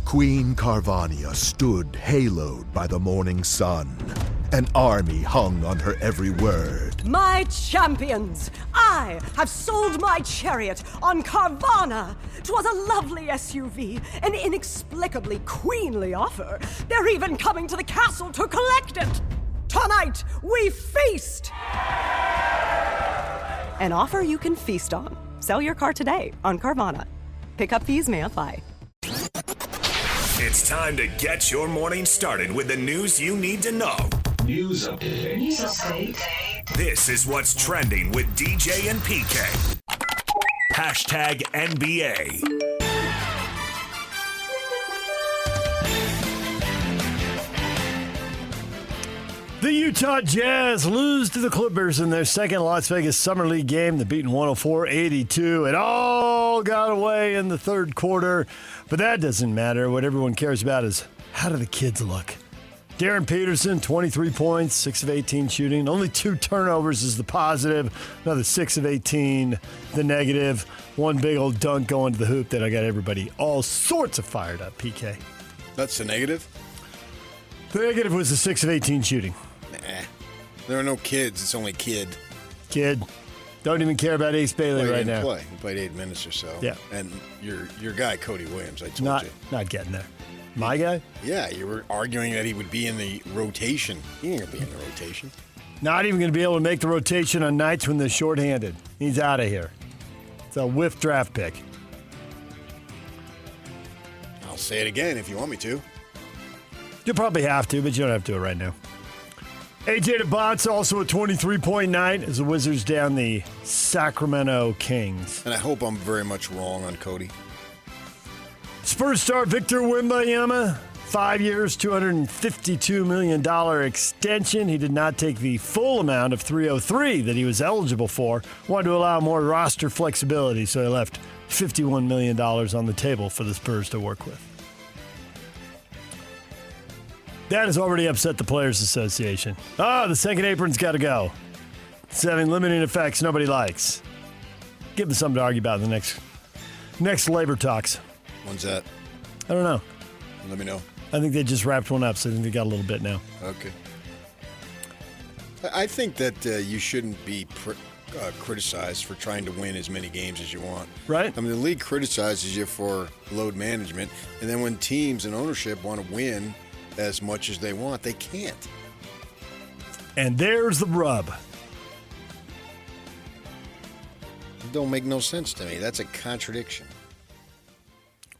Queen Carvania stood haloed by the morning sun. An army hung on her every word. My champions, I have sold my chariot on Carvana. 'Twas a lovely SUV, an inexplicably queenly offer. They're even coming to the castle to collect it. Tonight, we feast! An offer you can feast on. Sell your car today on Carvana. Pickup fees may apply. It's time to get your morning started with the news you need to know. News update. This is what's trending with DJ and PK. Hashtag NBA. The Utah Jazz lose to the Clippers in their second Las Vegas Summer League game. They beat 104-82. It all got away in the third quarter, but that doesn't matter. What everyone cares about is how do the kids look? Darren Peterson, 23 points, 6 of 18 shooting. Only 2 turnovers is the positive. Another 6 of 18, the negative. One big old dunk going to the hoop that I got everybody all sorts of fired up, PK. That's the negative? The negative was the 6 of 18 shooting. Nah. There are no kids. It's only kid. Kid. Don't even care about Ace Bailey right now. He played 8 minutes or so. Yeah. And your guy, Cody Williams, I told you. Not getting there. My guy? Yeah, you were arguing that he would be in the rotation. He ain't going to be in the rotation. Not even going to be able to make the rotation on nights when they're shorthanded. He's out of here. It's a whiff draft pick. I'll say it again if you want me to. You'll probably have to, but you don't have to do it right now. AJ DeBot's also a 23-point night as the Wizards down the Sacramento Kings. And I hope I'm very much wrong on Cody. Spurs star Victor Wembanyama, 5 years, $252 million extension. He did not take the full amount of $303 that he was eligible for. Wanted to allow more roster flexibility, so he left $51 million on the table for the Spurs to work with. That has already upset the Players Association. The second apron's got to go. It's having limiting effects nobody likes. Give them something to argue about in the next labor talks. When's that? I don't know. Let me know. I think they just wrapped one up, so I think they got a little bit now. Okay. I think that you shouldn't be criticized for trying to win as many games as you want. Right. I mean, the league criticizes you for load management, and then when teams and ownership want to win as much as they want, they can't. And there's the rub. It don't make no sense to me. That's a contradiction.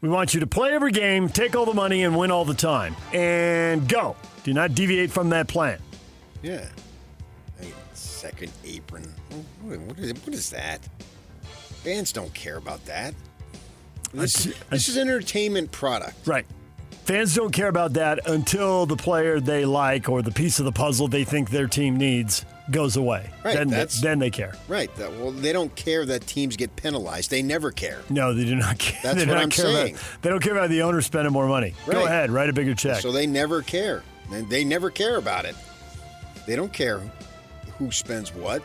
We want you to play every game, take all the money, and win all the time. And go. Do not deviate from that plan. Yeah. Second apron. What is that? Fans don't care about that. This is an entertainment product. Right. Fans don't care about that until the player they like or the piece of the puzzle they think their team needs goes away. Right. Then they care. Right. Well, they don't care that teams get penalized. They never care. No, they do not care. That's what I'm saying. They don't care about the owner spending more money. Right. Go ahead, write a bigger check. So they never care. And they never care about it. They don't care who spends what.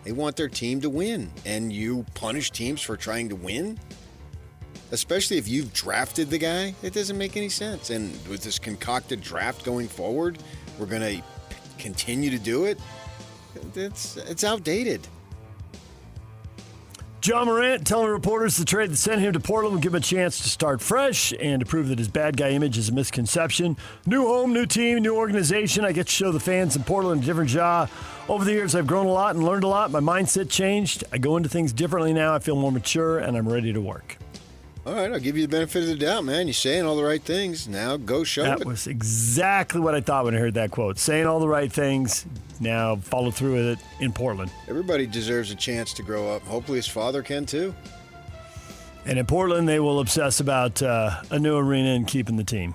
They want their team to win. And you punish teams for trying to win? Especially if you've drafted the guy, it doesn't make any sense. And with this concocted draft going forward, we're going to continue to do it. It's outdated. John Morant telling reporters the trade that sent him to Portland will give him a chance to start fresh and to prove that his bad guy image is a misconception. New home, new team, new organization. I get to show the fans in Portland a different job. Over the years, I've grown a lot and learned a lot. My mindset changed. I go into things differently now. I feel more mature, and I'm ready to work. All right, I'll give you the benefit of the doubt, man. You're saying all the right things. Now go show it. That was exactly what I thought when I heard that quote. Saying all the right things. Now follow through with it in Portland. Everybody deserves a chance to grow up. Hopefully his father can too. And in Portland, they will obsess about a new arena and keeping the team.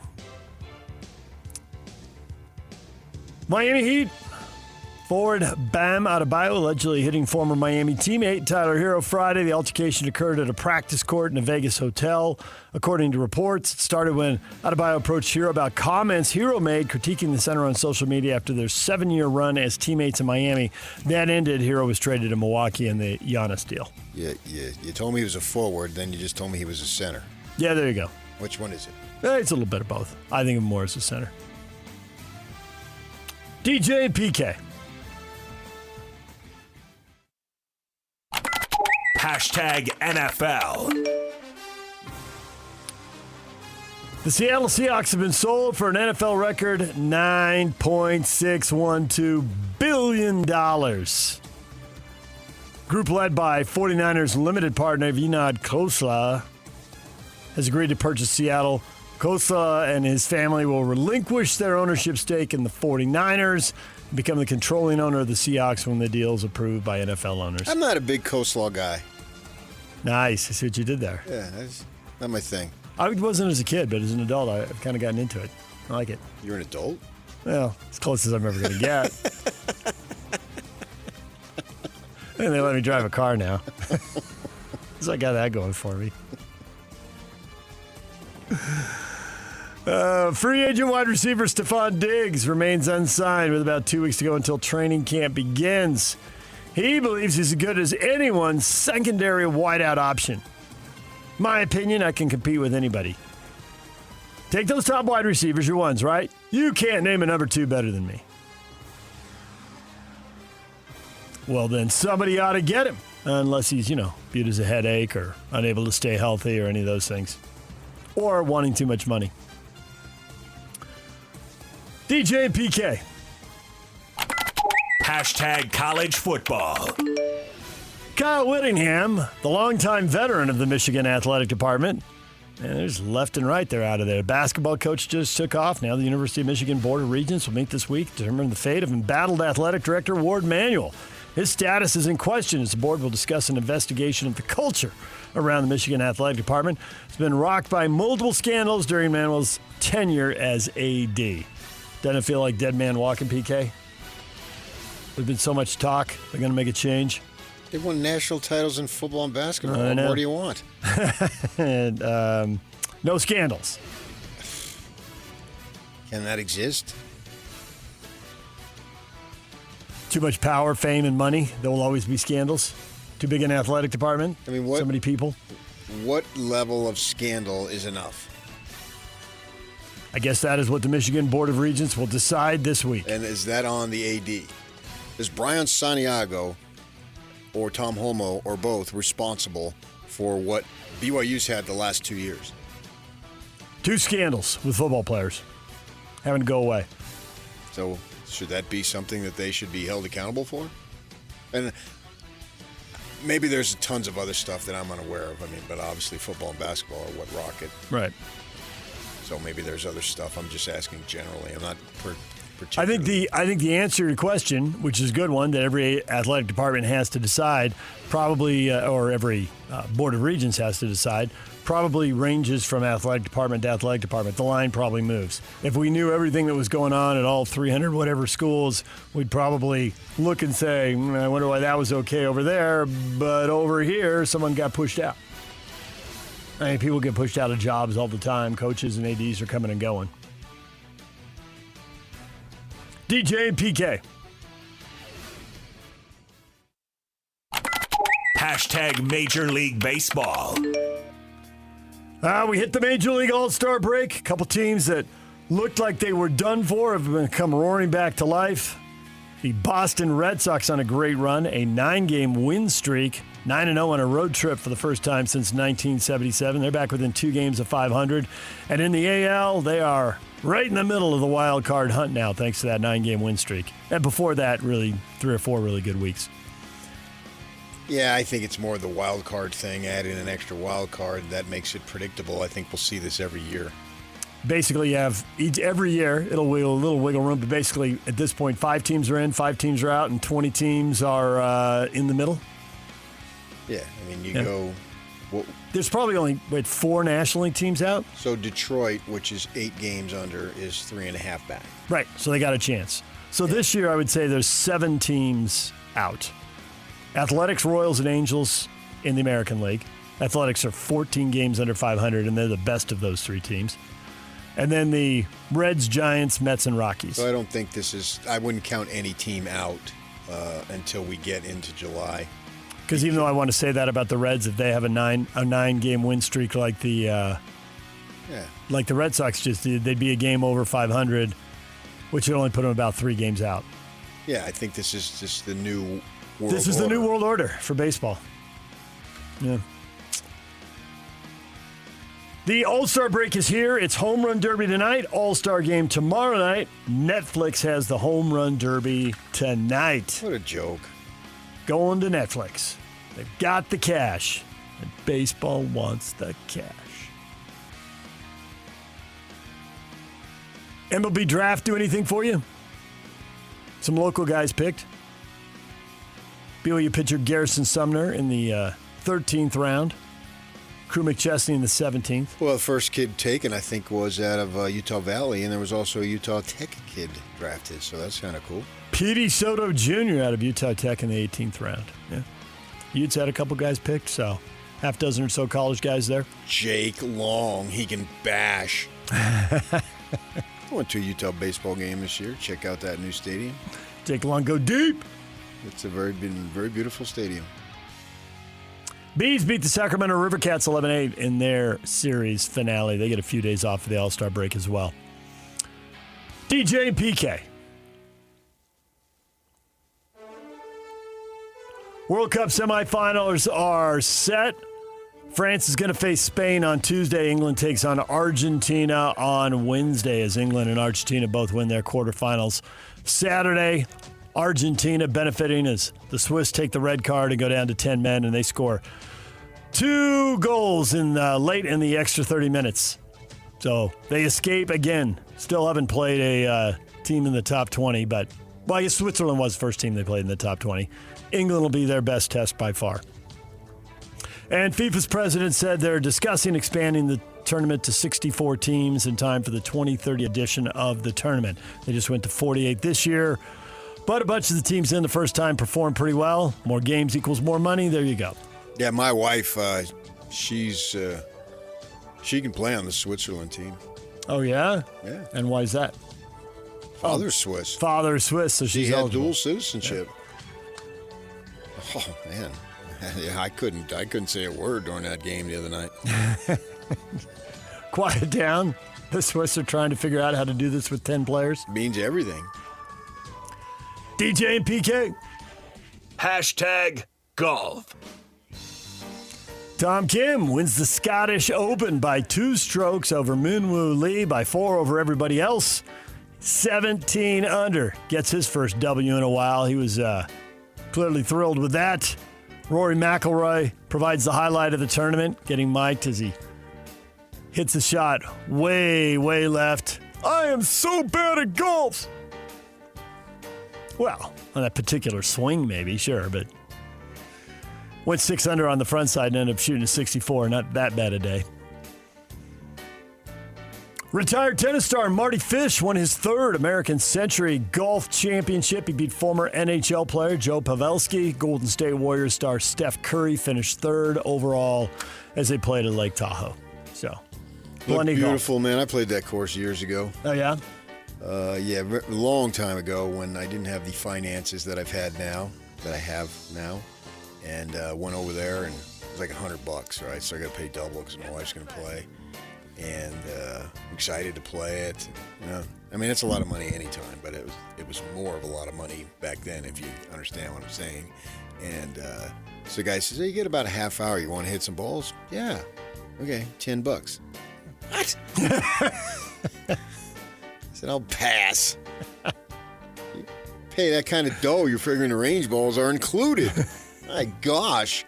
Miami Heat. Forward Bam Adebayo allegedly hitting former Miami teammate Tyler Hero Friday. The altercation occurred at a practice court in a Vegas hotel. According to reports, it started when Adebayo approached Hero about comments Hero made critiquing the center on social media after their 7-year run as teammates in Miami. That ended. Hero was traded to Milwaukee in the Giannis deal. You told me he was a forward, then you just told me he was a center. Yeah, there you go. Which one is it? It's a little bit of both. I think of more as a center. DJ and PK. Hashtag NFL. The Seattle Seahawks have been sold for an NFL record $9.612 billion. Group led by 49ers limited partner Vinod Khosla has agreed to purchase Seattle. Khosla and his family will relinquish their ownership stake in the 49ers and become the controlling owner of the Seahawks when the deal is approved by NFL owners. I'm not a big coleslaw guy. Nice. I see what you did there. Yeah, that's not my thing. I wasn't as a kid, but as an adult, I've kind of gotten into it. I like it. You're an adult? Well, as close as I'm ever going to get. And they let me drive a car now. So I got that going for me. Free agent wide receiver Stephon Diggs remains unsigned with about 2 weeks to go until training camp begins. He believes he's as good as anyone's secondary wideout option. My opinion, I can compete with anybody. Take those top wide receivers, your ones, right? You can't name a number 2 better than me. Well, then somebody ought to get him, unless he's, viewed as a headache or unable to stay healthy or any of those things. Or wanting too much money. DJ and PK. Hashtag college football. Kyle Whittingham, the longtime veteran of the Michigan Athletic Department. And there's left and right, they're out of there. Basketball coach just took off. Now the University of Michigan Board of Regents will meet this week to determine the fate of embattled athletic director Ward Manuel. His status is in question as the board will discuss an investigation of the culture around the Michigan Athletic Department. It's been rocked by multiple scandals during Manuel's tenure as AD. Doesn't it feel like dead man walking, PK? There's been so much talk. They're going to make a change. They won national titles in football and basketball. What more do you want? And no scandals. Can that exist? Too much power, fame, and money. There will always be scandals. Too big an athletic department. I mean, what? So many people. What level of scandal is enough? I guess that is what the Michigan Board of Regents will decide this week. And is that on the AD? Is Brian Santiago or Tom Holmoe or both responsible for what BYU's had the last 2 years? 2 scandals with football players having to go away. So should that be something that they should be held accountable for? And maybe there's tons of other stuff that I'm unaware of. I mean, but obviously football and basketball are what rock it. Right. So maybe there's other stuff. I'm just asking generally. I'm not I think the answer to your question, which is a good one, that every athletic department has to decide, probably, or every Board of Regents has to decide, probably ranges from athletic department to athletic department. The line probably moves. If we knew everything that was going on at all 300 whatever schools, we'd probably look and say, I wonder why that was okay over there, but over here someone got pushed out. I mean, people get pushed out of jobs all the time. Coaches and ADs are coming and going. DJ and PK. Hashtag Major League Baseball. We hit the Major League All-Star break. A couple teams that looked like they were done for have come roaring back to life. The Boston Red Sox on a great run, a 9-game win streak, 9-0 on a road trip for the first time since 1977. They're back within 2 games of 500. And in the AL, they are right in the middle of the wild card hunt now, thanks to that 9-game win streak. And before that, really 3 or 4 really good weeks. Yeah, I think it's more the wild card thing. Add in an extra wild card, that makes it predictable. I think we'll see this every year. Basically, you have every year, it'll wiggle a little wiggle room, but basically at this point, 5 teams are in, 5 teams are out, and 20 teams are in the middle. Yeah, I mean, you go... Well, there's probably only, 4 National League teams out? So Detroit, which is 8 games under, is 3.5 back. Right, so they got a chance. So this year, I would say there's 7 teams out. Athletics, Royals, and Angels in the American League. Athletics are 14 games under 500, and they're the best of those 3 teams. And then the Reds, Giants, Mets, and Rockies. So I don't think this is... I wouldn't count any team out until we get into July. Because even though I want to say that about the Reds, if they have a 9-game win streak like the Yeah. Like the Red Sox just did. They'd be a game over 500, which would only put them about 3 games out. Yeah, I think this is just the new world This is the new world order for baseball. Yeah. The All-Star break is here. It's Home Run Derby tonight. All-Star game tomorrow night. Netflix has the Home Run Derby tonight. What a joke. Going to Netflix. They've got the cash. And baseball wants the cash. MLB Draft do anything for you? Some local guys picked. BYU pitcher Garrison Sumner in the 13th round. Crew McChesney in the 17th. Well, the first kid taken, I think, was out of Utah Valley, and there was also a Utah Tech kid drafted, so that's kind of cool. Petey Soto Jr. out of Utah Tech in the 18th round. Yeah. Utes had a couple guys picked, so half dozen or so college guys there. Jake Long, he can bash. I went to a Utah baseball game this year. Check out that new stadium. Jake Long go deep. It's a very beautiful stadium. Bees beat the Sacramento Rivercats 11-8 in their series finale. They get a few days off for the All-Star break as well. DJ and PK. World Cup semifinals are set. France is going to face Spain on Tuesday. England takes on Argentina on Wednesday as England and Argentina both win their quarterfinals. Saturday, Argentina benefiting as the Swiss take the red card and go down to 10 men, and they score 2 goals in late in the extra 30 minutes. So they escape again. Still haven't played a team in the top 20, but, well, I guess Switzerland was the first team they played in the top 20. England will be their best test by far. And FIFA's president said they're discussing expanding the tournament to 64 teams in time for the 2030 edition of the tournament. They just went to 48 this year. But a bunch of the teams in the first time performed pretty well. More games equals more money. There you go. Yeah, my wife, she can play on the Switzerland team. Oh, yeah? Yeah. And why is that? Father's Swiss. Father's Swiss, so She she's had eligible. dual citizenship. Yeah. Oh, man. Yeah, I couldn't say a word during that game the other night. Quiet down. The Swiss are trying to figure out how to do this with 10 players. Means everything. DJ and PK. #golf. Tom Kim wins the Scottish Open by 2 strokes over Minwoo Lee, by 4 over everybody else. 17 under. Gets his first W in a while. He was clearly thrilled with that. Rory McIlroy provides the highlight of the tournament, getting mic'd as he hits a shot way, way left. I am so bad at golf. Well, on that particular swing, maybe, sure, but went 6 under on the front side and ended up shooting a 64. Not that bad a day. Retired tennis star Marty Fish won his 3rd American Century Golf Championship. He beat former NHL player Joe Pavelski. Golden State Warriors star Steph Curry finished 3rd overall as they played at Lake Tahoe. So, Looked plenty beautiful, golf. man. I played that course years ago. Oh, yeah? Yeah, a long time ago when I didn't have the finances that I have now, and went over there and it was like $100, right? So I got to pay double because my wife's going to play, and excited to play it. You know, I mean, it's a lot of money anytime, but it was more of a lot of money back then, if you understand what I'm saying. And so the guy says, "Hey, you get about a half hour. You want to hit some balls?" Yeah. Okay, $10. What? I said, I'll pass. You pay that kind of dough, you're figuring the range balls are included. My gosh.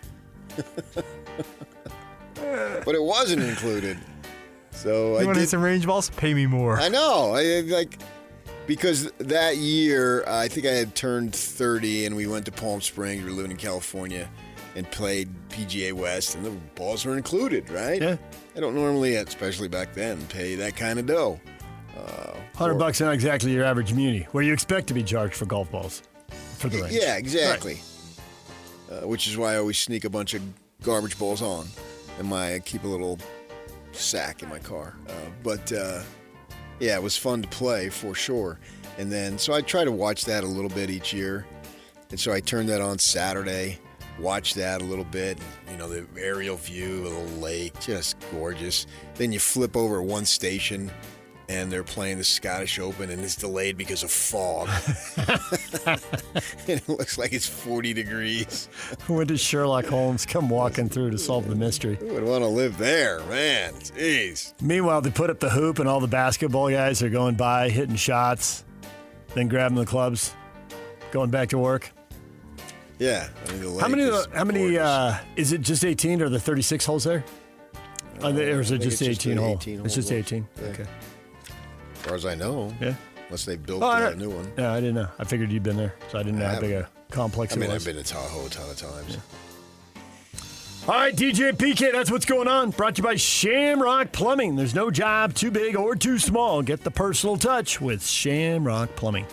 But it wasn't included. So You want to hit some range balls? Pay me more. I know. Because that year, I think I had turned 30 and we went to Palm Springs. We were living in California and played PGA West, and the balls were included, right? Yeah. I don't normally, especially back then, pay that kind of dough. $100 is not exactly your average muni, where you expect to be charged for golf balls for the range. Yeah, exactly. Which is why I always sneak a bunch of garbage balls on, and I keep a little sack in my car. Yeah, it was fun to play for sure. And then, so I try to watch that a little bit each year. And so I turned that on Saturday. watch that a little bit. You know, the aerial view of the lake, just gorgeous. Then you flip over one station, and they're playing the Scottish Open, and it's delayed because of fog. And it looks like it's 40 degrees. When does Sherlock Holmes come walking through to solve the mystery? Who would want to live there, man? Jeez. Meanwhile, they put up the hoop, and all the basketball guys are going by, hitting shots, then grabbing the clubs, going back to work. Yeah. I mean, the lake How many? gorgeous. Is it just 18 or the 36 holes there? Or is it I think just it's just 18 the hole? 18 It's just hole. 18. Yeah. Okay. As far as I know. Yeah. Unless they built Oh, a new one. No, I didn't know. I figured you'd been there, so I didn't know how big a complex I mean, it I've was. been to Tahoe a ton of times. All right, DJ PK, that's what's going on. Brought to you by Shamrock Plumbing. There's no job too big or too small. Get the personal touch with Shamrock Plumbing.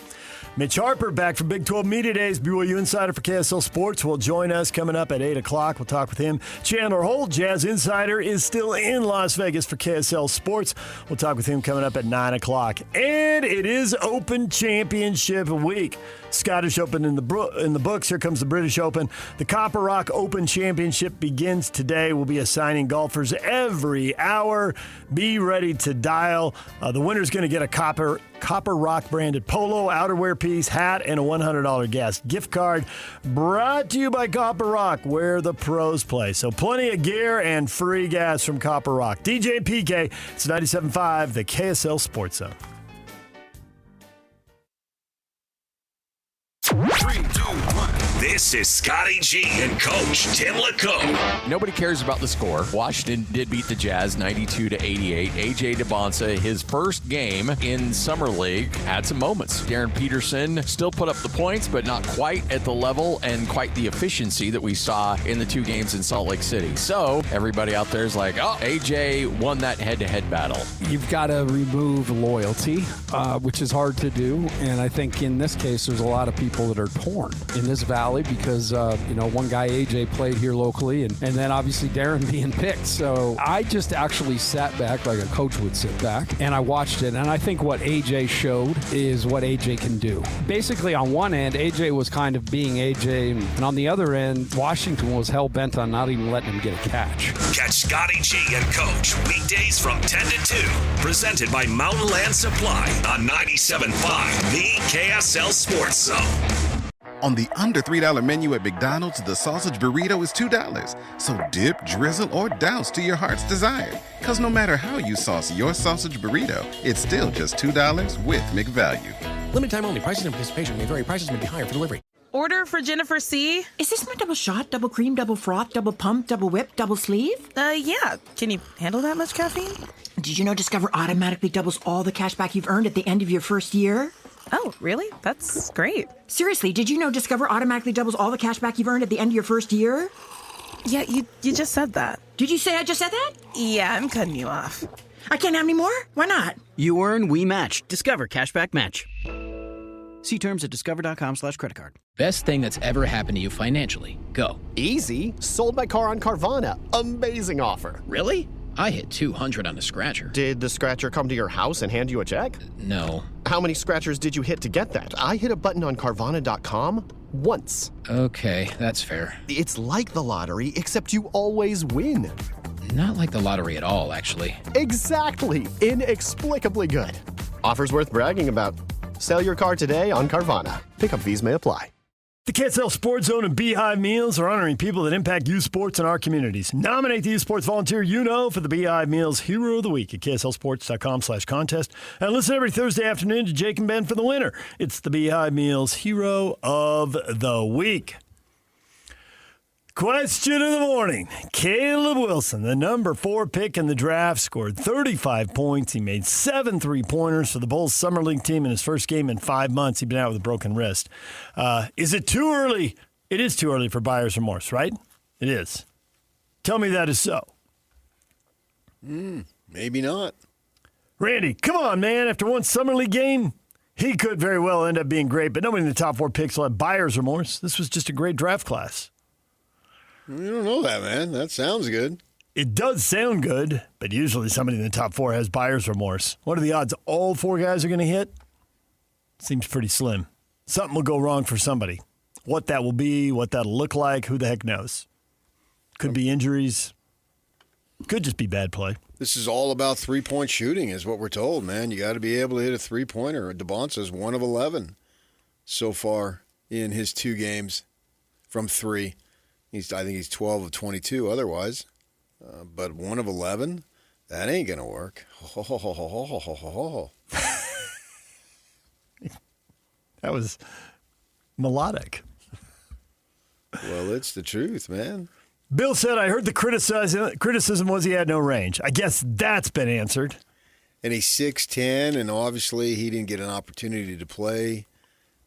Mitch Harper back from Big 12 Media Days. BYU Insider for KSL Sports will join us coming up at 8 o'clock. We'll talk with him. Chandler Holt, Jazz Insider, is still in Las Vegas for KSL Sports. We'll talk with him coming up at 9 o'clock. And it is Open Championship week. Scottish Open in the books. Here comes the British Open. The Copper Rock Open Championship begins today. We'll be assigning golfers every hour. Be ready to dial. The winner's going to get a Copper Rock branded polo, outerwear piece, hat, and a $100 gas gift card. Brought to you by Copper Rock, where the pros play. So plenty of gear and free gas from Copper Rock. DJ PK, it's 97.5, the KSL Sports Zone. 3, 2, 1. This is Scotty G and Coach Tim LeCoe. Nobody cares about the score. Washington did beat the Jazz 92-88. AJ DeBonsa, his first game in Summer League, had some moments. Darren Peterson still put up the points, but not quite at the level and quite the efficiency that we saw in the 2 games in Salt Lake City. So everybody out there is like, oh, AJ won that head-to-head battle. You've got to remove loyalty, which is hard to do. And I think in this case, there's a lot of people that are torn in this valley because, one guy, AJ, played here locally, and then obviously Darren being picked. So I just actually sat back like a coach would sit back, and I watched it. And I think what AJ showed is what AJ can do. Basically, on one end, AJ was kind of being AJ, and on the other end, Washington was hell-bent on not even letting him get a catch. Catch Scotty G and Coach weekdays from 10 to 2. Presented by Mountain Land Supply on 97.5, the KSL Sports Zone. On the under $3 menu at McDonald's, the sausage burrito is $2. So dip, drizzle, or douse to your heart's desire. Because no matter how you sauce your sausage burrito, it's still just $2 with McValue. Limited time only. Prices and participation may vary. Prices may be higher for delivery. Order for Jennifer C. Is this my double shot, double cream, double froth, double pump, double whip, double sleeve? Yeah. Can you handle that much caffeine? Did you know Discover automatically doubles all the cash back you've earned at the end of your first year? Oh, really? That's great. Seriously, did you know Discover automatically doubles all the cash back you've earned at the end of your first year? Yeah, you just said that. Did you say I just said that? Yeah, I'm cutting you off. I can't have any more? Why not? You earn, we match. Discover Cashback Match. See terms at discover.com/creditcard. Best thing that's ever happened to you financially. Go. Easy. Sold my car on Carvana. Amazing offer. Really? I hit 200 on the scratcher. Did the scratcher come to your house and hand you a check? No. How many scratchers did you hit to get that? I hit a button on Carvana.com once. Okay, that's fair. It's like the lottery, except you always win. Not like the lottery at all, actually. Exactly. Inexplicably good. Offers worth bragging about. Sell your car today on Carvana. Pickup fees may apply. The KSL Sports Zone and Beehive Meals are honoring people that impact youth sports in our communities. Nominate the youth sports volunteer you know for the Beehive Meals Hero of the Week at KSLSports.com/contest. And listen every Thursday afternoon to Jake and Ben for the winner. It's the Beehive Meals Hero of the Week. Question of the morning. Caleb Wilson, the number 4 pick in the draft, scored 35 points. He made 7 3-pointers for the Bulls Summer League team in his first game in 5 months. He'd been out with a broken wrist. Is it too early? It is too early for buyer's remorse, right? It is. Tell me that is so. Maybe not. Randy, come on, man. After one Summer League game, he could very well end up being great, but nobody in the top 4 picks will have buyer's remorse. This was just a great draft class. You don't know that, man. That sounds good. It does sound good, but usually somebody in the top 4 has buyer's remorse. What are the odds all 4 guys are going to hit? Seems pretty slim. Something will go wrong for somebody. What that will be, what that'll look like, who the heck knows? Could be injuries. Could just be bad play. This is all about three-point shooting is what we're told, man. You got to be able to hit a three-pointer. DeBonce's 1 of 11 so far in his 2 games from 3. I think he's 12 of 22 otherwise. But 1 of 11, that ain't going to work. That was melodic. Well, it's the truth, man. Bill said, I heard the criticism was he had no range. I guess that's been answered. And he's 6'10", and obviously he didn't get an opportunity to play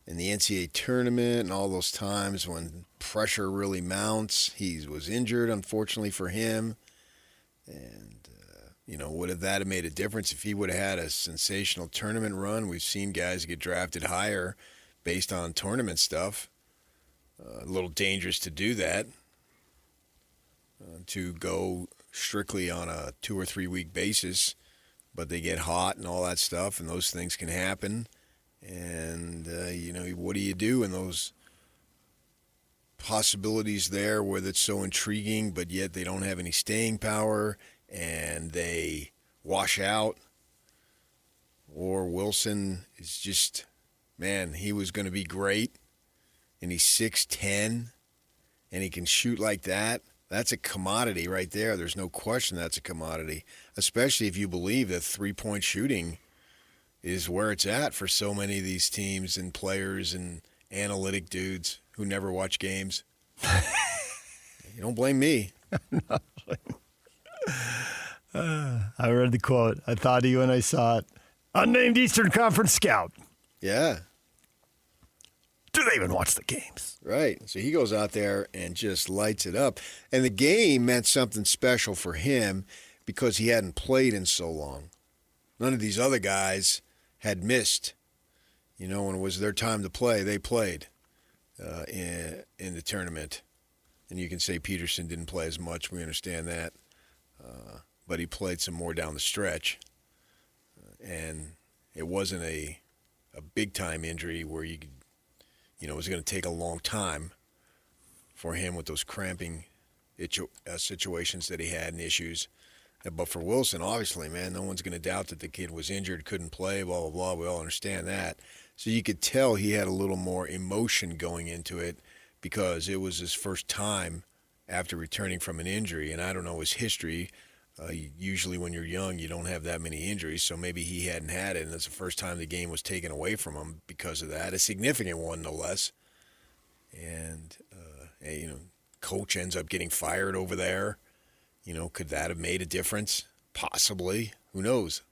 in the NCAA tournament and all those times when pressure really mounts. He was injured, unfortunately for him. And, would have that have made a difference if he would have had a sensational tournament run? We've seen guys get drafted higher based on tournament stuff. A little dangerous to do that. To go strictly on a 2 or 3 week basis, but they get hot and all that stuff, and those things can happen. And, what do you do in those possibilities there where it's so intriguing, but yet they don't have any staying power and they wash out? Or Wilson is just, man, he was going to be great, and he's 6'10", and he can shoot like that. That's a commodity right there. There's no question that's a commodity, especially if you believe that three-point shooting is where it's at for so many of these teams and players and analytic dudes who never watch games. You don't blame me. I read the quote. I thought of you when I saw it. Unnamed Eastern Conference scout. Yeah. Do they even watch the games? Right. So he goes out there and just lights it up. And the game meant something special for him because he hadn't played in so long. None of these other guys had missed. When it was their time to play, they played in the tournament. And you can say Peterson didn't play as much. We understand that. But he played some more down the stretch. And it wasn't a big-time injury where you could, it was going to take a long time for him with those cramping situations that he had and issues. But for Wilson, obviously, man, no one's going to doubt that the kid was injured, couldn't play, blah, blah, blah. We all understand that. So you could tell he had a little more emotion going into it because it was his first time after returning from an injury. And I don't know his history. Usually when you're young, you don't have that many injuries, so maybe he hadn't had it, and it's the first time the game was taken away from him because of that. A significant one, no less. And, coach ends up getting fired over there. Could that have made a difference? Possibly. Who knows?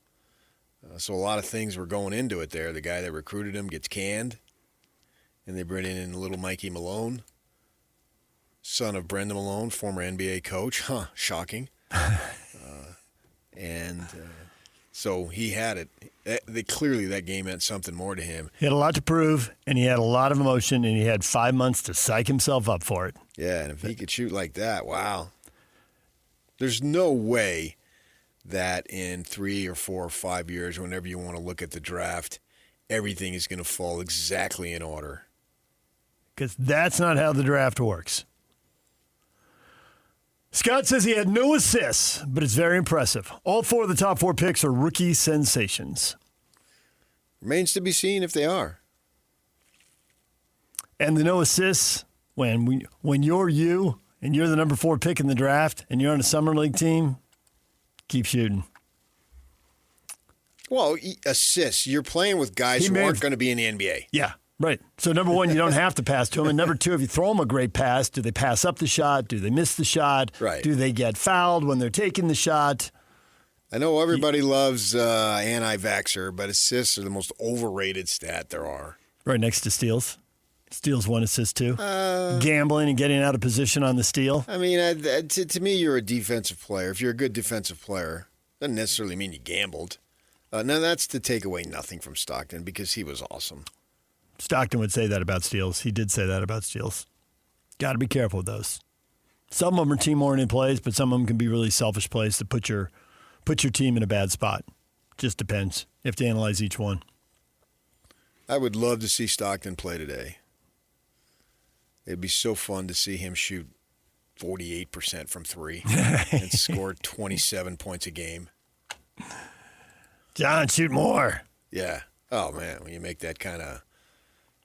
So a lot of things were going into it there. The guy that recruited him gets canned, and they bring in little Mikey Malone, son of Brenda Malone, former NBA coach. Shocking. So he had it. Clearly that game meant something more to him. He had a lot to prove, and he had a lot of emotion, and he had 5 months to psych himself up for it. Yeah, and if he could shoot like that, wow. There's no way that in 3 or 4 or 5 years, whenever you want to look at the draft, everything is going to fall exactly in order. Because that's not how the draft works. Scott says he had no assists, but it's very impressive. All 4 of the top 4 picks are rookie sensations. Remains to be seen if they are. And the no assists, when you're you and you're the number 4 pick in the draft and you're on a summer league team, keep shooting. Well, assists. You're playing with guys who aren't going to be in the NBA. Yeah. Right. So, number 1, you don't have to pass to them. And number 2, if you throw them a great pass, do they pass up the shot? Do they miss the shot? Right. Do they get fouled when they're taking the shot? I know everybody loves anti-vaxxer, but assists are the most overrated stat there are. Right next to steals. Steals 1, assist 2. Gambling and getting out of position on the steal. I mean, to me, you're a defensive player. If you're a good defensive player, doesn't necessarily mean you gambled. Now, that's to take away nothing from Stockton because he was awesome. Stockton would say that about steals. He did say that about steals. Got to be careful with those. Some of them are team-oriented plays, but some of them can be really selfish plays to put your team in a bad spot. Just depends. You have to analyze each one. I would love to see Stockton play today. It'd be so fun to see him shoot 48% from three and score 27 points a game. John, shoot more. Yeah. Oh, man, when you make that kind of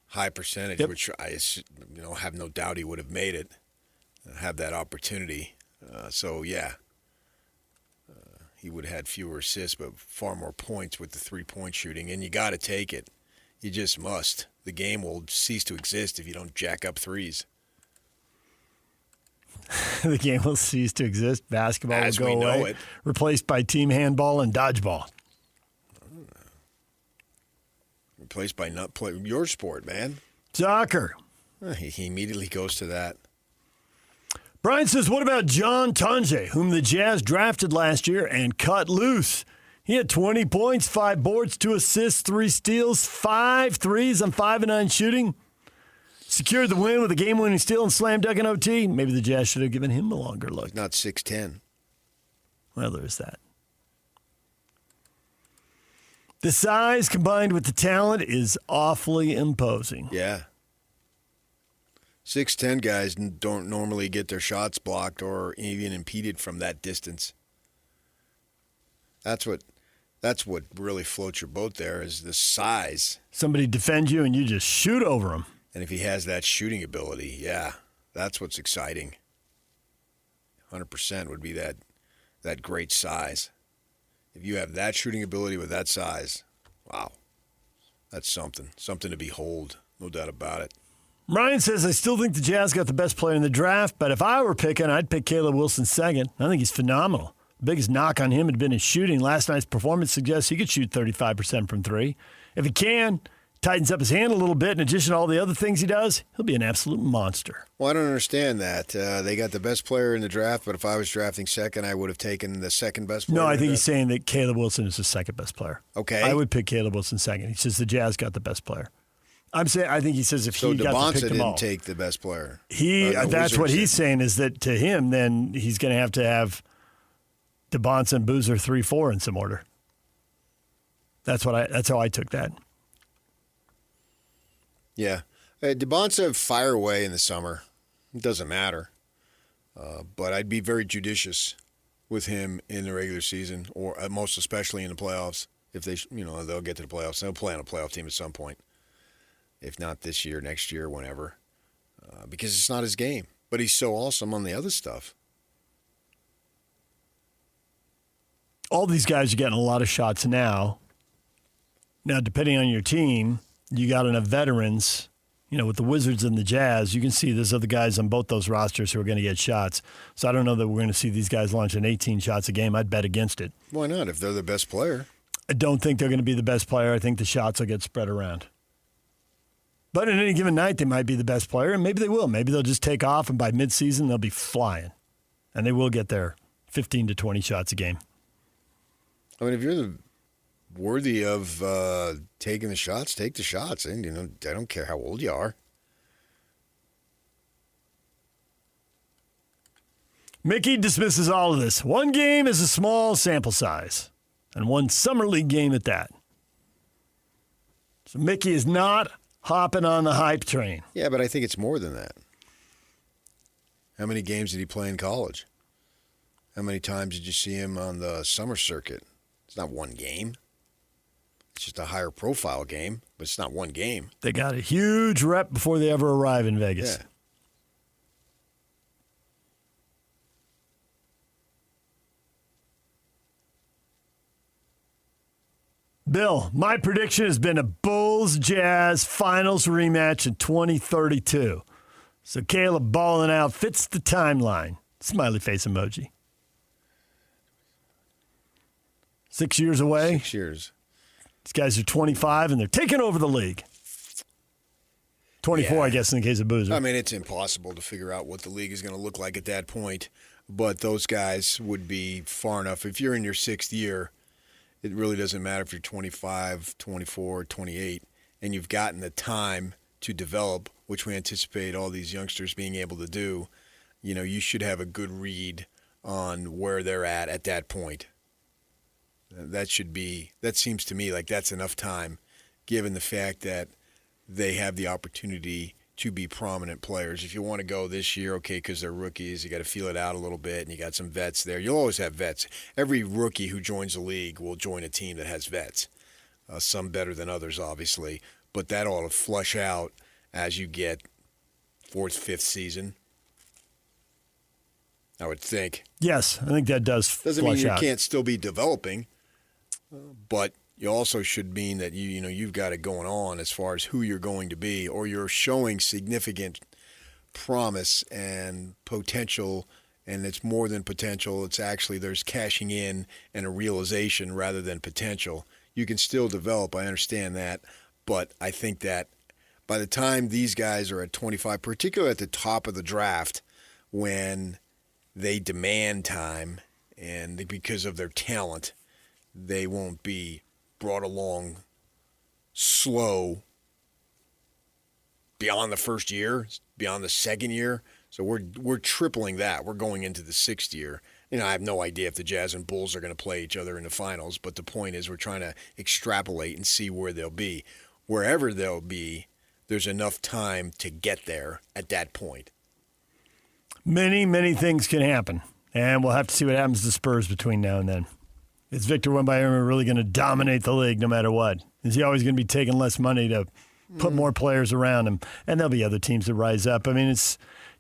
high percentage, which I have no doubt he would have made it, have that opportunity. He would have had fewer assists but far more points with the three-point shooting, and you got to take it. You just must. The game will cease to exist if you don't jack up threes. The game will cease to exist. Basketball As will go we know away, it. replaced by team handball and dodgeball. Replaced by not play your sport, man. Soccer. He immediately goes to that. Brian says, what about John Tonje, whom the Jazz drafted last year and cut loose? He had 20 points, 5 boards, 2 assists, 3 steals, 5 threes on 5 of 9 shooting. Secured the win with a game-winning steal and slam dunk in OT. Maybe the Jazz should have given him a longer look. He's not 6'10". Well, there's that. The size combined with the talent is awfully imposing. Yeah. 6'10" guys don't normally get their shots blocked or even impeded from that distance. That's what really floats your boat there is the size. Somebody defends you and you just shoot over him. And if he has that shooting ability, yeah, that's what's exciting. 100% would be that great size. If you have that shooting ability with that size, wow, that's something to behold, no doubt about it. Ryan says, I still think the Jazz got the best player in the draft, but if I were picking, I'd pick Caleb Wilson second. I think he's phenomenal. The biggest knock on him had been his shooting. Last night's performance suggests he could shoot 35% from three. If he tightens up his hand a little bit in addition to all the other things he does, he'll be an absolute monster. Well, I don't understand that. They got the best player in the draft, but if I was drafting second, I would have taken the second best player. No, I think he's saying that Caleb Wilson is the second best player. Okay. I would pick Caleb Wilson second. He says the Jazz got the best player. I think he says if he got to pick them all. didn't take the best player. That's what he's saying is that to him, then he's going to have DeBonce and Boozer 3-4 in some order. That's how I took that. Yeah. DeBonce fire away in the summer. It doesn't matter. But I'd be very judicious with him in the regular season, or most especially in the playoffs. If they'll get to the playoffs. They'll play on a playoff team at some point. If not this year, next year, whenever. Because it's not his game. But he's so awesome on the other stuff. All these guys are getting a lot of shots now. Now, depending on your team, you got enough veterans. With the Wizards and the Jazz, you can see there's other guys on both those rosters who are going to get shots. So I don't know that we're going to see these guys launching 18 shots a game. I'd bet against it. Why not, if they're the best player? I don't think they're going to be the best player. I think the shots will get spread around. But in any given night, they might be the best player, and maybe they will. Maybe they'll just take off, and by midseason, they'll be flying. And they will get their 15 to 20 shots a game. I mean, if you're worthy of taking the shots, take the shots. And, I don't care how old you are. Mickey dismisses all of this. One game is a small sample size, and one summer league game at that. So Mickey is not hopping on the hype train. Yeah, but I think it's more than that. How many games did he play in college? How many times did you see him on the summer circuit? It's not one game. It's just a higher profile game, but it's not one game. They got a huge rep before they ever arrive in Vegas. Yeah. Bill, my prediction has been a Bulls-Jazz finals rematch in 2032. So Caleb balling out fits the timeline. Smiley face emoji. 6 years away. 6 years. These guys are 25, and they're taking over the league. 24, I guess, in the case of Boozer. I mean, it's impossible to figure out what the league is going to look like at that point, but those guys would be far enough. If you're in your sixth year, it really doesn't matter if you're 25, 24, 28, and you've gotten the time to develop, which we anticipate all these youngsters being able to do. You should have a good read on where they're at that point. That seems to me like that's enough time, given the fact that they have the opportunity to be prominent players. If you want to go this year, okay, because they're rookies, you got to feel it out a little bit, and you got some vets there. You'll always have vets. Every rookie who joins the league will join a team that has vets. Some better than others, obviously, but that ought to flush out as you get fourth, fifth season, I would think. Yes, I think that does Doesn't mean flush you out. can't still be developing, but you also should mean that you've got it going on as far as who you're going to be, or you're showing significant promise and potential, and it's more than potential. It's actually there's cashing in and a realization rather than potential. You can still develop, I understand that, but I think that by the time these guys are at 25, particularly at the top of the draft, when they demand time and because of their talent, they won't be brought along slow beyond the first year, beyond the second year. So we're tripling that. We're going into the sixth year. I have no idea if the Jazz and Bulls are going to play each other in the finals, but the point is we're trying to extrapolate and see where they'll be. Wherever they'll be, there's enough time to get there at that point. Many, many things can happen, and we'll have to see what happens to Spurs between now and then. Is Victor Wembanyama really going to dominate the league no matter what? Is he always going to be taking less money to put more players around him? And there'll be other teams that rise up. I mean,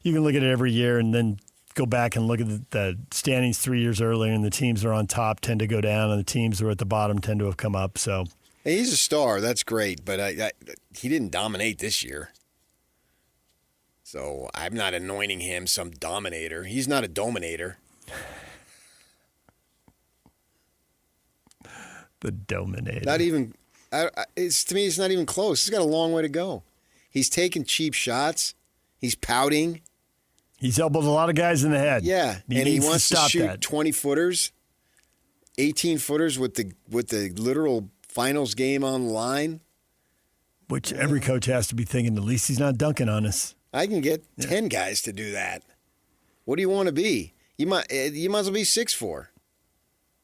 you can look at it every year and then go back and look at the standings 3 years earlier, and the teams that are on top tend to go down, and the teams that are at the bottom tend to have come up. So he's a star. That's great, but he didn't dominate this year. So I'm not anointing him some dominator. He's not a dominator. The dominator. Not even. To me, it's not even close. He's got a long way to go. He's taking cheap shots. He's pouting. He's elbowed a lot of guys in the head. Yeah, and he wants to shoot that. 20-footers, 18-footers with the literal finals game on the line. Which every coach has to be thinking, at least he's not dunking on us. I can get 10 guys to do that. What do you want to be? You might as well be 6'4".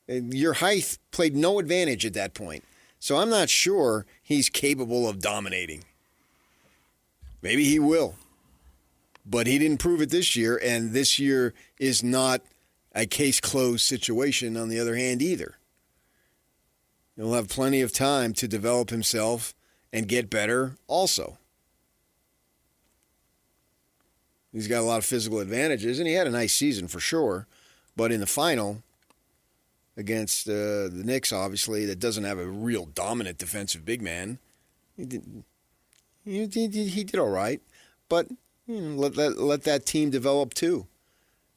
Your height played no advantage at that point. So I'm not sure he's capable of dominating. Maybe he will. But he didn't prove it this year, and this year is not a case-closed situation on the other hand either. He'll have plenty of time to develop himself and get better also. He's got a lot of physical advantages, and he had a nice season for sure. But in the final, against the Knicks, obviously, that doesn't have a real dominant defensive big man, he did all right. But let that team develop too.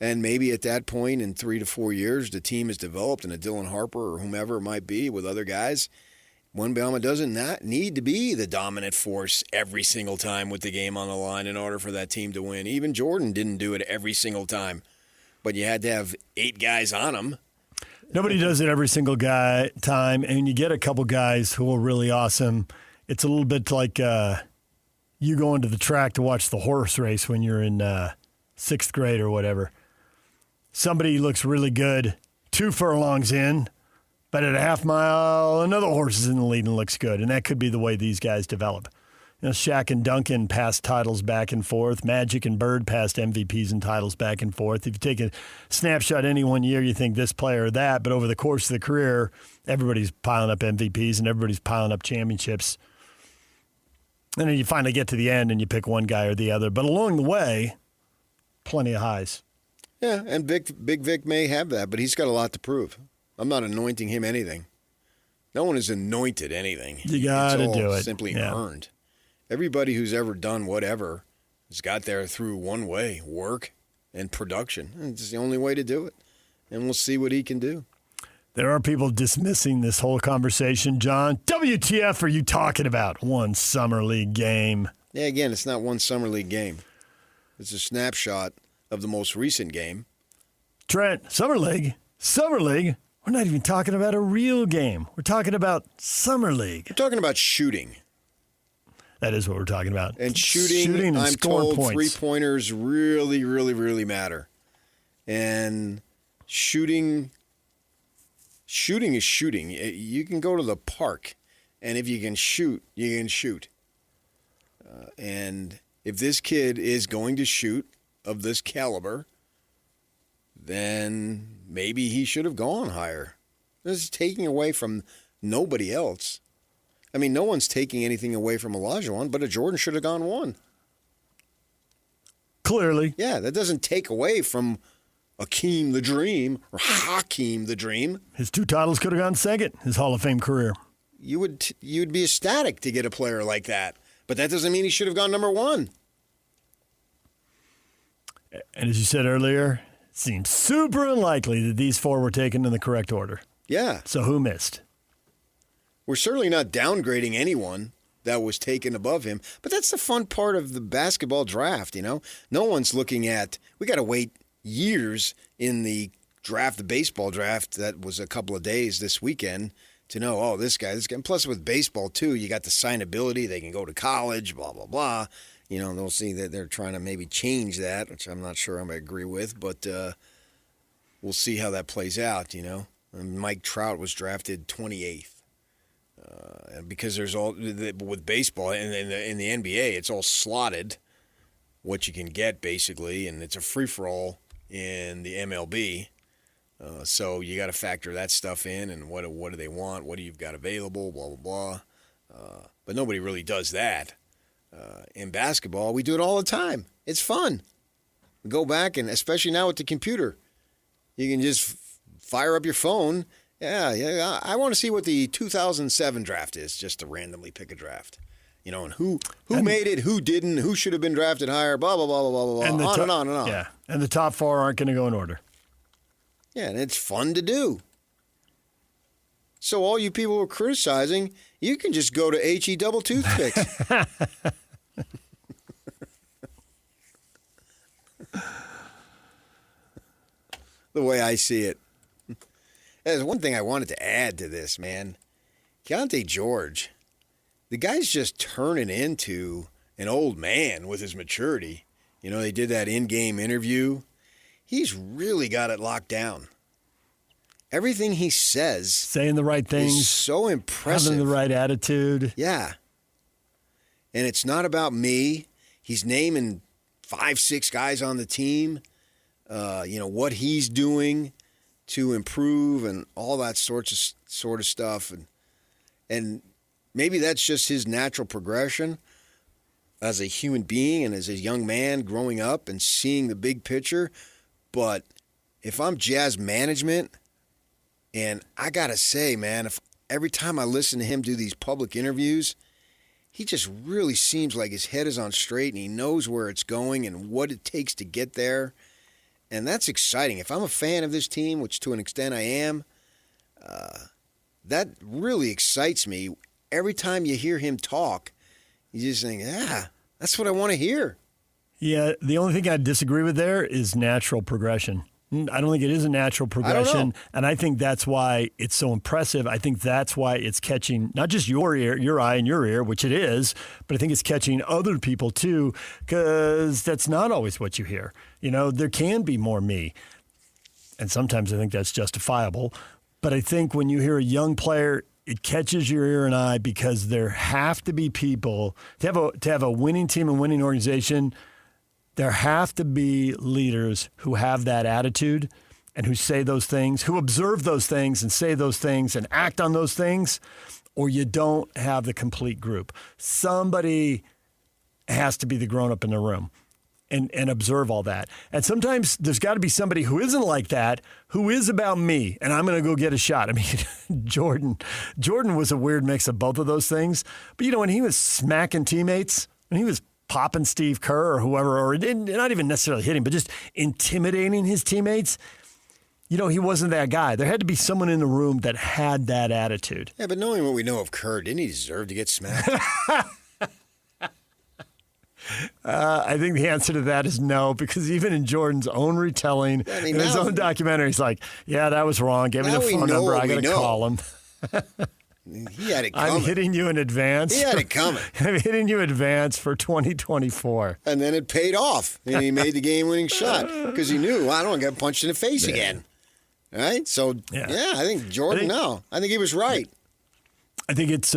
And maybe at that point in 3 to 4 years, the team is developed, and a Dylan Harper or whomever it might be with other guys, Wembanyama doesn't not need to be the dominant force every single time with the game on the line in order for that team to win. Even Jordan didn't do it every single time, but you had to have 8 guys on him. Nobody does it every single time, and you get a couple guys who are really awesome. It's a little bit like you going to the track to watch the horse race when you're in 6th grade or whatever. Somebody looks really good 2 furlongs in, but at a half mile, another horse is in the lead and looks good, and that could be the way these guys develop. Shaq and Duncan passed titles back and forth. Magic and Bird passed MVPs and titles back and forth. If you take a snapshot any one year, you think this player or that, but over the course of the career, everybody's piling up MVPs and everybody's piling up championships. And then you finally get to the end and you pick one guy or the other. But along the way, plenty of highs. Yeah, and Big Vic may have that, but he's got a lot to prove. I'm not anointing him anything. No one has anointed anything. You got to do it. Simply earned. Everybody who's ever done whatever has got there through one way, work and production. It's the only way to do it. And we'll see what he can do. There are people dismissing this whole conversation. John, WTF are you talking about? One summer league game. Yeah, again, it's not one summer league game. It's a snapshot of the most recent game. Trent, summer league. We're not even talking about a real game. We're talking about summer league. We're talking about shooting. That is what we're talking about. And shooting and I'm told points. 3-pointers really, really, really matter. And shooting is shooting. You can go to the park, and if you can shoot, you can shoot. And if this kid is going to shoot of this caliber, then maybe he should have gone higher. This is taking away from nobody else. I mean, no one's taking anything away from Olajuwon, but a Jordan should have gone 1. Clearly. Yeah, that doesn't take away from Akeem the Dream or Hakeem the Dream. His 2 titles could have gone second, his Hall of Fame career. You'd be ecstatic to get a player like that, but that doesn't mean he should have gone number 1. And as you said earlier, it seems super unlikely that these 4 were taken in the correct order. Yeah. So who missed? We're certainly not downgrading anyone that was taken above him, but that's the fun part of the basketball draft, you know? No one's looking at, we got to wait years in the draft, the baseball draft that was a couple of days this weekend to know, oh, this guy. And plus with baseball, too, you got the signability. They can go to college, blah, blah, blah. You know, they'll see that they're trying to maybe change that, which I'm not sure I'm going to agree with, but we'll see how that plays out, you know? And Mike Trout was drafted 28th. Because there's all with baseball and in the NBA, it's all slotted what you can get basically, and it's a free for all in the MLB. So you got to factor that stuff in, and what do they want? What do you've got available? Blah blah blah. But nobody really does that in basketball. We do it all the time. It's fun. We go back, and especially now with the computer, you can just fire up your phone. Yeah. I want to see what the 2007 draft is, just to randomly pick a draft. You know, and who made it, who didn't, who should have been drafted higher, blah, blah, blah, blah, blah, blah, and on and on. Yeah, and the top 4 aren't going to go in order. Yeah, and it's fun to do. So all you people who are criticizing, you can just go to HE Double Toothpicks. The way I see it. There's one thing I wanted to add to this, man. Keontae George, the guy's just turning into an old man with his maturity. You know, they did that in-game interview. He's really got it locked down. Everything he says, saying the right things, is so impressive. Having the right attitude. Yeah. And it's not about me. He's naming 5-6 guys on the team. You know, what he's doing to improve and all that sort of stuff. And maybe that's just his natural progression as a human being and as a young man growing up and seeing the big picture. But if I'm Jazz management, and I got to say, man, if every time I listen to him do these public interviews, he just really seems like his head is on straight and he knows where it's going and what it takes to get there. And that's exciting. If I'm a fan of this team, which to an extent I am, that really excites me. Every time you hear him talk, you just think, that's what I want to hear. Yeah, the only thing I disagree with there is natural progression. I don't think it is a natural progression, and I think that's why it's so impressive. I think that's why it's catching not just your ear, your eye, and your ear, which it is, but I think it's catching other people too, because that's not always what you hear. You know, there can be more me, and sometimes I think that's justifiable. But I think when you hear a young player, it catches your ear and eye because there have to be people to have a winning team and winning organization. There have to be leaders who have that attitude and who say those things, who observe those things and say those things and act on those things, or you don't have the complete group. Somebody has to be the grown-up in the room and observe all that. And sometimes there's got to be somebody who isn't like that, who is about me, and I'm going to go get a shot. I mean, Jordan was a weird mix of both of those things. But, you know, when he was smacking teammates, when he was popping Steve Kerr or whoever, or not even necessarily hitting, but just intimidating his teammates, you know, he wasn't that guy. There had to be someone in the room that had that attitude. Yeah, but knowing what we know of Kerr, didn't he deserve to get smacked? I think the answer to that is no, because even in Jordan's own retelling, in his own documentary, he's like, yeah, that was wrong. Give me the phone number. I got to call him. He had it coming. I'm hitting you in advance. He had it coming. I'm hitting you in advance for 2024. And then it paid off. And he made the game-winning shot because he knew, I don't want to get punched in the face again. All right? So, I think Jordan, I think he was right. I think it's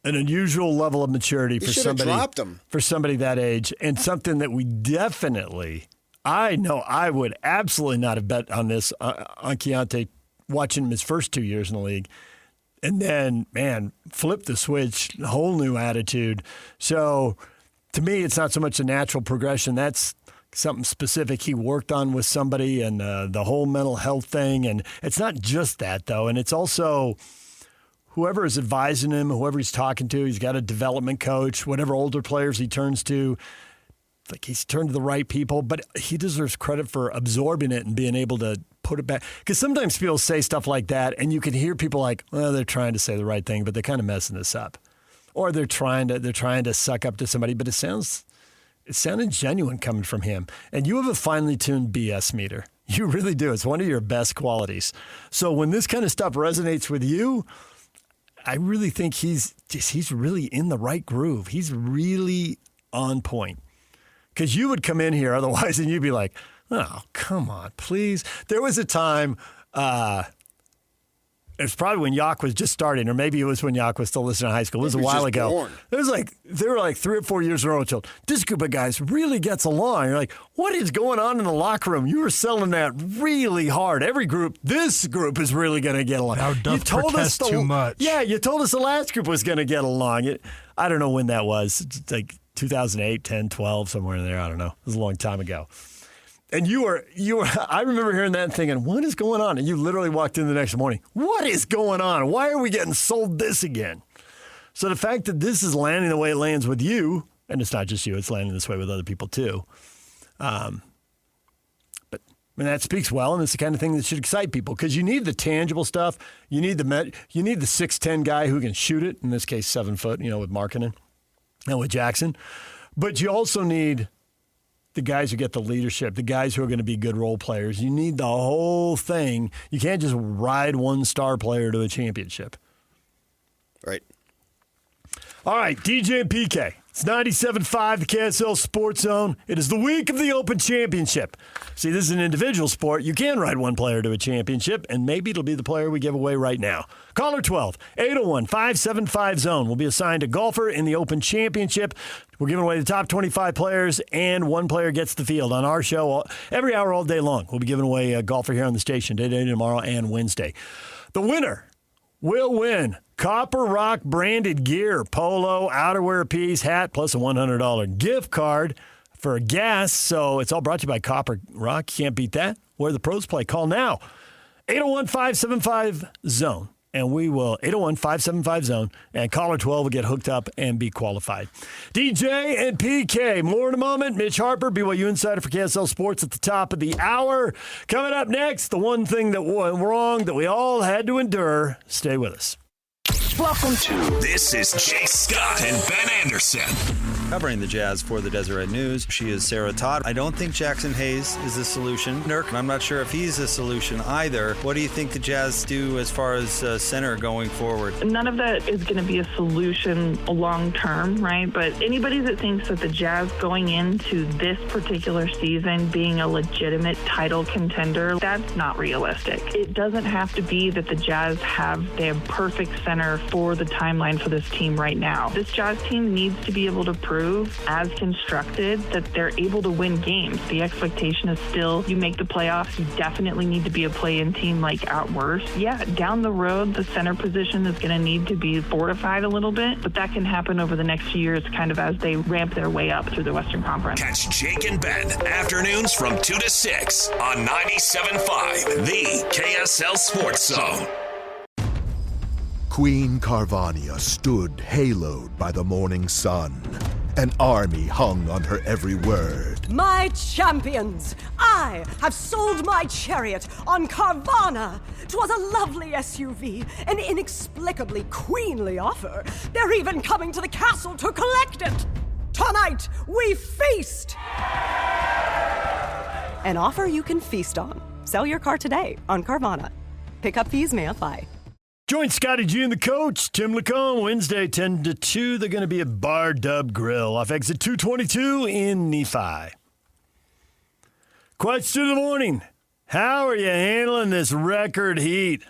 an unusual level of maturity They for should have somebody dropped him. for somebody that age, and something that we definitely. I know I would absolutely not have bet on this on Keontae watching him his first 2 years in the league. And then, man, flip the switch, whole new attitude. So to me, it's not so much a natural progression. That's something specific he worked on with somebody, and the whole mental health thing. And it's not just that, though. And it's also whoever is advising him, whoever he's talking to, he's got a development coach, whatever older players he turns to. Like, he's turned to the right people, but he deserves credit for absorbing it and being able to put it back. Because sometimes people say stuff like that, and you can hear people like, well, they're trying to say the right thing, but they're kind of messing this up. Or they're trying to suck up to somebody, but it sounded genuine coming from him. And you have a finely tuned BS meter. You really do. It's one of your best qualities. So when this kind of stuff resonates with you, I really think he's really in the right groove. He's really on point. Because you would come in here otherwise and you'd be like, oh, come on, please. There was a time, it's probably when Yak was just starting, or maybe it was when Yak was still listening to high school. It was a while ago. Born. There were like 3 or 4 years in a row. This group of guys really gets along. You're like, what is going on in the locker room? You were selling that really hard. This group is really going to get along. Now Duff protests too much. Yeah, you told us the last group was going to get along. I don't know when that was. It's like 2008, 10, 12, somewhere in there. I don't know. It was a long time ago. And you were. I remember hearing that and thinking, what is going on? And you literally walked in the next morning. What is going on? Why are we getting sold this again? So the fact that this is landing the way it lands with you, and it's not just you, it's landing this way with other people too. But that speaks well, and it's the kind of thing that should excite people, because you need the tangible stuff. You need the 6'10" guy who can shoot it. In this case, 7 foot. With Markkanen and with Jackson. But you also need the guys who get the leadership, the guys who are going to be good role players. You need the whole thing. You can't just ride one star player to a championship. Right. All right, DJ and PK. It's 97.5, the KSL Sports Zone. It is the week of the Open Championship. See, this is an individual sport. You can ride one player to a championship, and maybe it'll be the player we give away right now. Caller 12, 801-575-ZONE will be assigned a golfer in the Open Championship. We're giving away the top 25 players, and one player gets the field on our show every hour all day long. We'll be giving away a golfer here on the station today, tomorrow, and Wednesday. The winner will win Copper Rock branded gear, polo, outerwear piece, hat, plus a $100 gift card for gas. So it's all brought to you by Copper Rock. You can't beat that. Where the pros play. Call now. 801-575-ZONE. And we will, 801-575-ZONE. And caller 12 will get hooked up and be qualified. DJ and PK. More in a moment. Mitch Harper, BYU Insider for KSL Sports at the top of the hour. Coming up next, the one thing that went wrong that we all had to endure. Stay with us. Welcome to This is Jay Scott and Ben Anderson. Covering the Jazz for the Deseret News, she is Sarah Todd. I don't think Jackson Hayes is the solution. Nurk, I'm not sure if he's the solution either. What do you think the Jazz do as far as center going forward? None of that is going to be a solution long term, right? But anybody that thinks that the Jazz going into this particular season being a legitimate title contender, that's not realistic. It doesn't have to be that the Jazz have their perfect center for the timeline for this team right now. This Jazz team needs to be able to prove, as constructed, that they're able to win games. The expectation is still, you make the playoffs, you definitely need to be a play-in team like at worst. Yeah, down the road, the center position is going to need to be fortified a little bit, but that can happen over the next few years kind of as they ramp their way up through the Western Conference. Catch Jake and Ben afternoons from 2 to 6 on 97.5, the KSL Sports Zone. Queen Carvania stood haloed by the morning sun. An army hung on her every word. My champions, I have sold my chariot on Carvana. 'Twas a lovely SUV, an inexplicably queenly offer. They're even coming to the castle to collect it. Tonight, we feast. An offer you can feast on. Sell your car today on Carvana. Pickup fees may apply. Join Scotty G and the coach, Tim Lacombe, Wednesday, 10 to 2. They're going to be at Bar Dub Grill off exit 222 in Nephi. Question of the morning. How are you handling this record heat?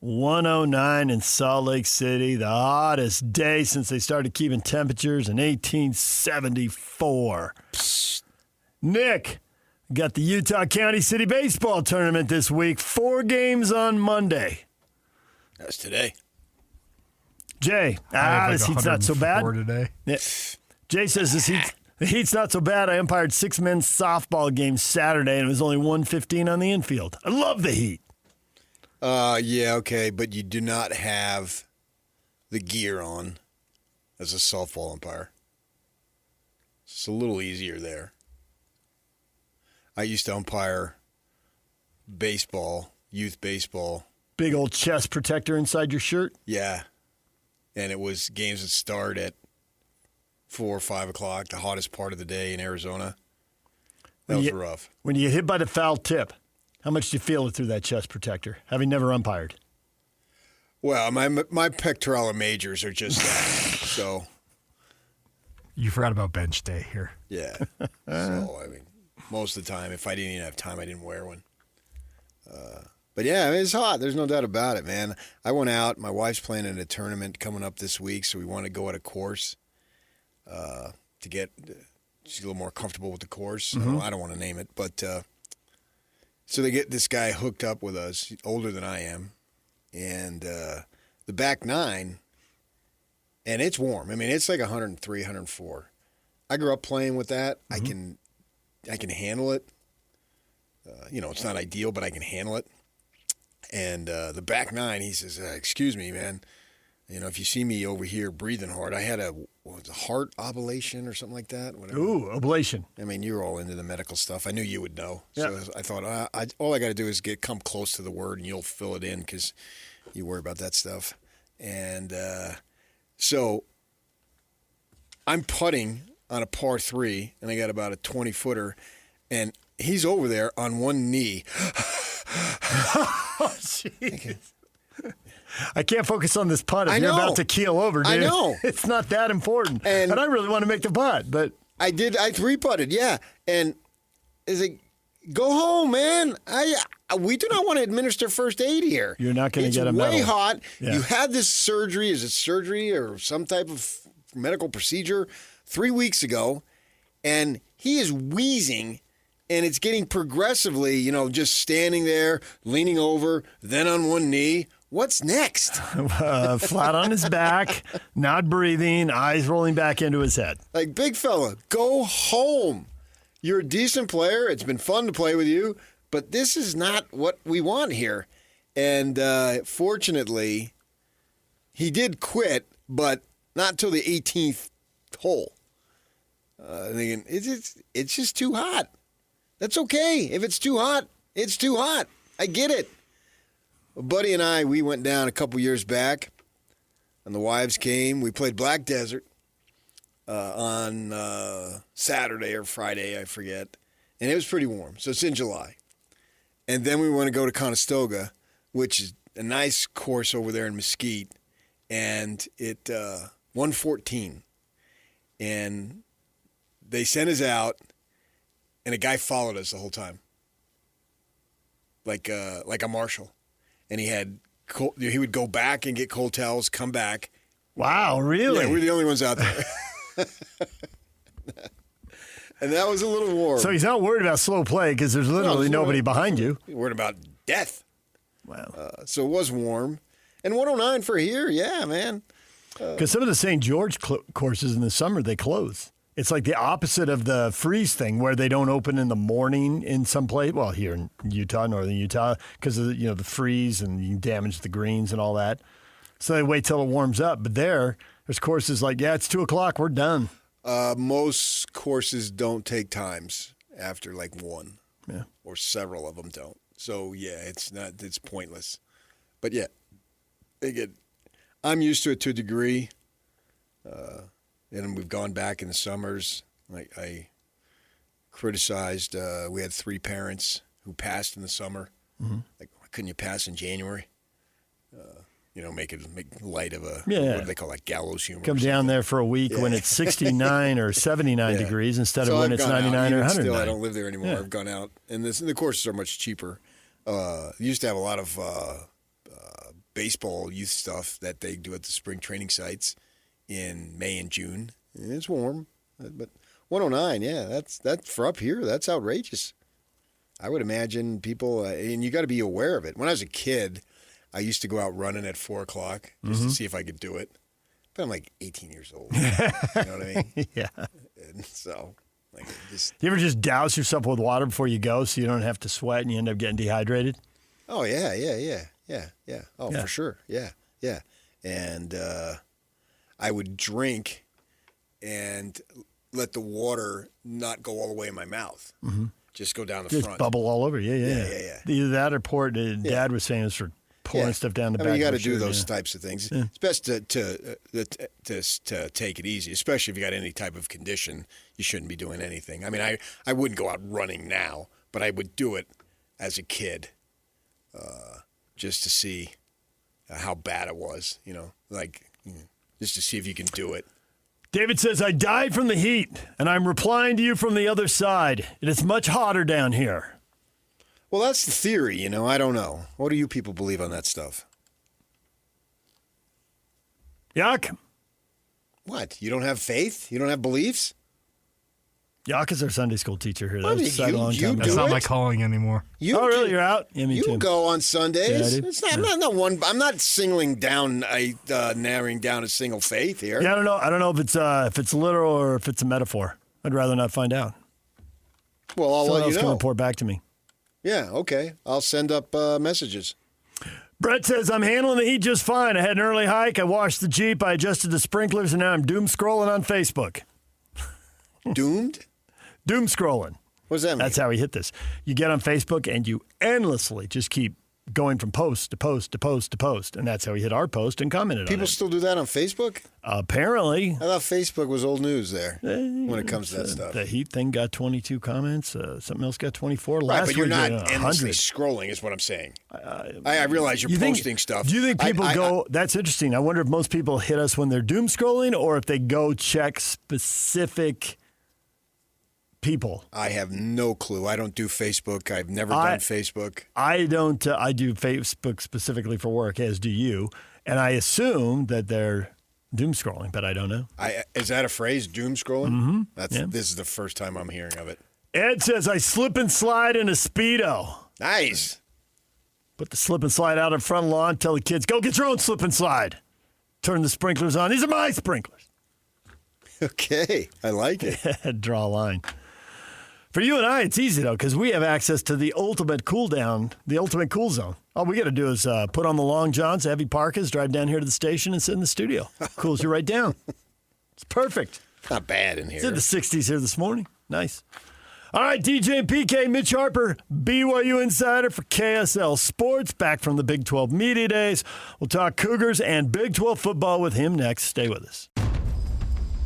109 in Salt Lake City, the hottest day since they started keeping temperatures in 1874. Nick, got the Utah County City Baseball Tournament this week. 4 games on Monday. That's today. Jay, this heat's not so bad. Today. Yeah. Jay says the heat's not so bad. I umpired 6 men's softball games Saturday, and it was only 115 on the infield. I love the heat. Yeah, okay, but you do not have the gear on as a softball umpire. It's a little easier there. I used to umpire baseball, youth baseball. Big old chest protector inside your shirt? Yeah. And it was games that start at 4 or 5 o'clock, the hottest part of the day in Arizona. That was rough. When you get hit by the foul tip, how much do you feel it through that chest protector, having never umpired? Well, my pectoral majors are just that. So you forgot about bench day here. Yeah. So, I mean, most of the time, if I didn't even have time, I didn't wear one. But yeah, I mean, it's hot. There's no doubt about it, man. I went out. My wife's playing in a tournament coming up this week, so we want to go at a course to get just a little more comfortable with the course. Mm-hmm. I don't want to name it, but so they get this guy hooked up with us, older than I am, and the back nine, and it's warm. I mean, it's like 103, 104. I grew up playing with that. Mm-hmm. I can handle it. It's not ideal, but I can handle it. And the back nine, he says, excuse me, man. If you see me over here breathing hard, I had a heart ablation or something like that. Whatever. Ooh, ablation. I mean, you're all into the medical stuff. I knew you would know. Yeah. So I thought, all I got to do is come close to the word, and you'll fill it in because you worry about that stuff. And so I'm putting on a par 3, and I got about a 20-footer, and he's over there on one knee. Oh, jeez. I can't focus on this putt if I you're know. about to keel over, dude. I know. It's not that important. And I really want to make the putt, but I did. I 3-putted, yeah. And is it go home, man? We do not want to administer first aid here. You're not going to get a medal. It's way hot. Yeah. You had this surgery. Is it surgery or some type of medical procedure 3 weeks ago, and he is wheezing. And it's getting progressively, just standing there, leaning over, then on one knee. What's next? Flat on his back, not breathing, eyes rolling back into his head. Like, big fella, go home. You're a decent player. It's been fun to play with you, but this is not what we want here. And fortunately, he did quit, but not till the 18th hole. Thinking, it's just too hot. That's okay. If it's too hot, it's too hot. I get it. A buddy and I, we went down a couple years back, and the wives came. We played Black Desert on Saturday or Friday, I forget. And it was pretty warm, so it's in July. And then we want to go to Conestoga, which is a nice course over there in Mesquite, and it 114. And they sent us out. And a guy followed us the whole time, like a marshal, and he would go back and get cold towels, come back. Wow, really? Yeah, we're the only ones out there, and that was a little warm. So he's not worried about slow play because there's literally nobody behind you. He's worried about death. Wow. So it was warm, and 109 for here, yeah, man. Because some of the St. George courses in the summer they close. It's like the opposite of the freeze thing where they don't open in the morning in some place. Well, here in Utah, northern Utah, because of the freeze and you damage the greens and all that. So they wait till it warms up. But there's courses like, it's 2 o'clock, we're done. Most courses don't take times after like 1. Yeah. Or several of them don't. So yeah, it's pointless. But yeah, I'm used to it to a degree. And we've gone back in the summers. I criticized, we had 3 parents who passed in the summer. Mm-hmm. Like, why couldn't you pass in January? Make light of what do they call that, gallows humor? Come down there for a week when it's 69 or 79 degrees instead of when it's 99 or 109. Still, I don't live there anymore. Yeah. I've gone out. And the courses are much cheaper. Used to have a lot of baseball youth stuff that they do at the spring training sites in May and June. It's warm, but 109, yeah, that's for up here. That's outrageous. I would imagine people, and you got to be aware of it. When I was a kid, I used to go out running at 4 o'clock just to see if I could do it. But I'm like 18 years old. You know what I mean? Yeah. And so, like, just. You ever just douse yourself with water before you go so you don't have to sweat and you end up getting dehydrated? Oh, yeah. Oh, Yeah. for sure. Yeah. And I would drink and let the water not go all the way in my mouth. Mm-hmm. Just go down the Just front. bubble all over. Yeah. Either that or pour it. Dad was famous for pouring stuff down the back. You got to of do his shirt, those types of things. Yeah. It's best to take it easy, especially if you got any type of condition. You shouldn't be doing anything. I mean, I wouldn't go out running now, but I would do it as a kid, just to see how bad it was. Just to see if you can do it. David says, I died from the heat, and I'm replying to you from the other side. It is much hotter down here. Well, that's the theory, I don't know. What do you people believe on that stuff? Yuck. What? You don't have faith? You don't have beliefs? Yuck is our Sunday school teacher here. That Well, was decided a long time ago. That's not my calling anymore. Oh, really? You're out? Yeah, me You too. go on Sundays. Yeah, I do. It's not, I'm not singling down narrowing down a single faith here. Yeah, I don't know if it's literal or if it's a metaphor. I'd rather not find out. Well, I'll Someone let else you can know. report back to me. Yeah, okay. I'll send up messages. Brett says, I'm handling the heat just fine. I had an early hike. I washed the Jeep. I adjusted the sprinklers, and now I'm doom scrolling on Facebook. Doomed? Doom scrolling. What does that mean? That's how we hit this. You get on Facebook and you endlessly just keep going from post to post to post to post. And that's how we hit our post and commented People on it. still do that on Facebook? Apparently. I thought Facebook was old news there when it comes to that stuff. The heat thing got 22 comments. Something else got 24. Right, Last but you're week, not 100. endlessly scrolling is what I'm saying. I realize you're posting stuff. Do you think people go, that's interesting. I wonder if most people hit us when they're doom scrolling or if they go check specific people. I have no clue. I don't do Facebook. I've never done Facebook. I don't. I do Facebook specifically for work, as do you. And I assume that they're doom scrolling, but I don't know. Is that a phrase, doom scrolling? Mm-hmm. This is the first time I'm hearing of it. Ed says, I slip and slide in a Speedo. Nice. Put the slip and slide out in front lawn. Tell the kids, go get your own slip and slide. Turn the sprinklers on. These are my sprinklers. Okay. I like it. Draw a line. For you and I, it's easy, though, because we have access to the ultimate cool down, the ultimate cool zone. All we got to do is put on the long johns, heavy parkas, drive down here to the station, and sit in the studio. Cools you right down. It's perfect. Not bad in here. It's in the 60s here this morning. Nice. All right, DJ and PK, Mitch Harper, BYU Insider for KSL Sports, back from the Big 12 Media Days. We'll talk Cougars and Big 12 football with him next. Stay with us.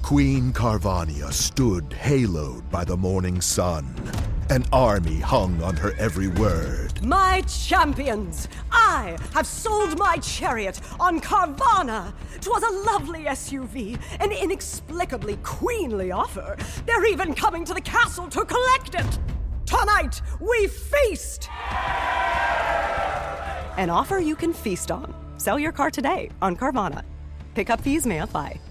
Queen Carvania stood haloed by the morning sun. An army hung on her every word. My champions, I have sold my chariot on Carvana. 'Twas a lovely SUV, an inexplicably queenly offer. They're even coming to the castle to collect it. Tonight, we feast. An offer you can feast on. Sell your car today on Carvana. Pickup fees may apply.